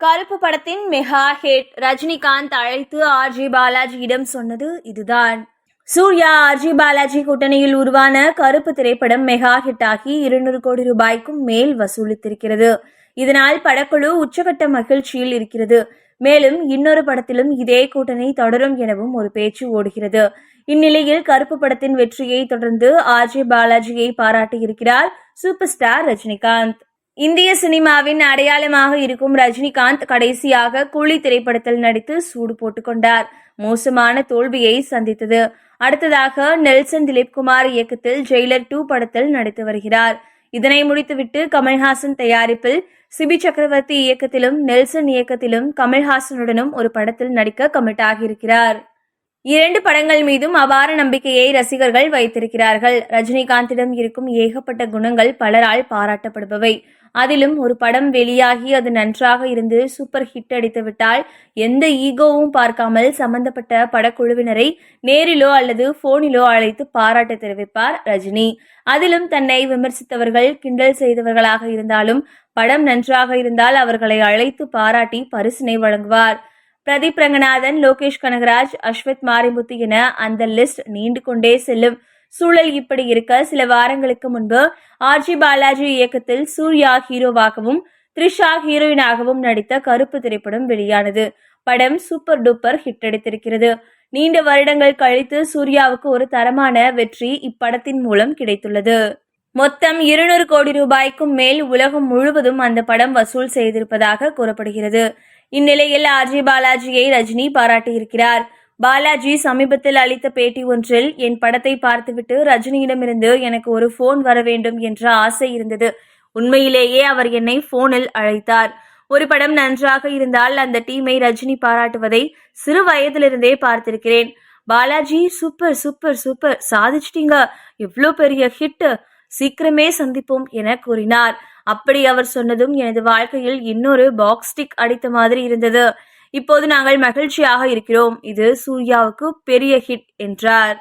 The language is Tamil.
கருப்பு படத்தின் மெகா ஹிட் ரஜினிகாந்த் அழைத்து ஆர்ஜி பாலாஜியிடம் சொன்னது இதுதான். சூர்யா ஆர்ஜி பாலாஜி கூட்டணியில் உருவான கருப்பு திரைப்படம் மெகா ஹிட் ஆகி 200 கோடி ரூபாய்க்கும் மேல் வசூலித்திருக்கிறது. இதனால் படக்குழு உச்சகட்ட மகிழ்ச்சியில் இருக்கிறது. மேலும் இன்னொரு படத்திலும் இதே கூட்டணி தொடரும் எனவும் ஒரு பேச்சு ஓடுகிறது. இந்நிலையில் கருப்பு படத்தின் வெற்றியை தொடர்ந்து ஆர்ஜி பாலாஜியை பாராட்டியிருக்கிறார் சூப்பர் ஸ்டார் ரஜினிகாந்த். இந்திய சினிமாவின் அடையாளமாக இருக்கும் ரஜினிகாந்த் கடைசியாக கூலி திரைப்படத்தில் நடித்து சூடு போட்டுக் கொண்டார். மோசமான தோல்வியை சந்தித்தது. அடுத்ததாக நெல்சன் திலீப்குமார் இயக்கத்தில் ஜெயிலர் 2 படத்தில் நடித்து வருகிறார். இதனை முடித்துவிட்டு கமல்ஹாசன் தயாரிப்பில் சிபி சக்கரவர்த்தி இயக்கத்திலும் நெல்சன் இயக்கத்திலும் கமல்ஹாசனுடனும் ஒரு படத்தில் நடிக்க கமிட் ஆகியிருக்கிறார். 2 படங்கள் மீதும் அபார நம்பிக்கையை ரசிகர்கள் வைத்திருக்கிறார்கள். ரஜினிகாந்திடம் இருக்கும் ஏகப்பட்ட குணங்கள் பலரால் பாராட்டப்படுபவை. அதிலும் ஒரு படம் வெளியாகி அது நன்றாக இருந்து சூப்பர் ஹிட் அடித்துவிட்டால் எந்த ஈகோவும் பார்க்காமல் சம்பந்தப்பட்ட படக்குழுவினரை நேரிலோ அல்லது போனிலோ அழைத்து பாராட்டு தெரிவிப்பார் ரஜினி. அதிலும் தன்னை விமர்சித்தவர்கள் கிண்டல் செய்தவர்களாக இருந்தாலும் படம் நன்றாக இருந்தால் அவர்களை அழைத்து பாராட்டி பரிசினை வழங்குவார். பிரதீப் ரங்கநாதன், லோகேஷ் கனகராஜ், அஸ்வத் மாரிமுத்து என அந்த லிஸ்ட் நீண்டு கொண்டே செல்லும். சூழல் இப்படி இருக்க சில வாரங்களுக்கு முன்பு ஆர்ஜி பாலாஜி இயக்கத்தில் சூர்யா ஹீரோவாகவும் த்ரிஷா ஹீரோயினாகவும் நடித்த கருப்பு திரைப்படம் வெளியானது. படம் சூப்பர் டூப்பர் ஹிட் அடித்திருக்கிறது. நீண்ட வருடங்கள் கழித்து சூர்யாவுக்கு ஒரு தரமான வெற்றி இப்படத்தின் மூலம் கிடைத்துள்ளது. மொத்தம் 200 கோடி ரூபாய்க்கும் மேல் உலகம் முழுவதும் அந்த படம் வசூல் செய்திருப்பதாக கூறப்படுகிறது. இந்நிலையில் ஆர்ஜி பாலாஜியை ரஜினி பாராட்டியிருக்கிறார். பாலாஜி சமீபத்தில் அளித்த பேட்டி ஒன்றில், என் படத்தை பார்த்துவிட்டு ரஜினியிடமிருந்து எனக்கு ஒரு போன் வர வேண்டும் என்ற ஆசை இருந்தது. உண்மையிலேயே அவர் என்னை போனில் அழைத்தார். ஒரு படம் நன்றாக இருந்தால் அந்த டீமை ரஜினி பாராட்டுவதை சிறு வயதிலிருந்தே பார்த்திருக்கிறேன். பாலாஜி சூப்பர் சூப்பர் சூப்பர், சாதிச்சிட்டீங்க, எவ்வளோ பெரிய ஹிட், சீக்கிரமே சந்திப்போம் என கூறினார். அப்படி அவர் சொன்னதும் எனது வாழ்க்கையில் இன்னொரு பாக்ஸ் டிக் அடித்த மாதிரி இருந்தது. இப்போது நாங்கள் மகிழ்ச்சியாக இருக்கிறோம். இது சூர்யாவுக்கு பெரிய ஹிட் என்றார்.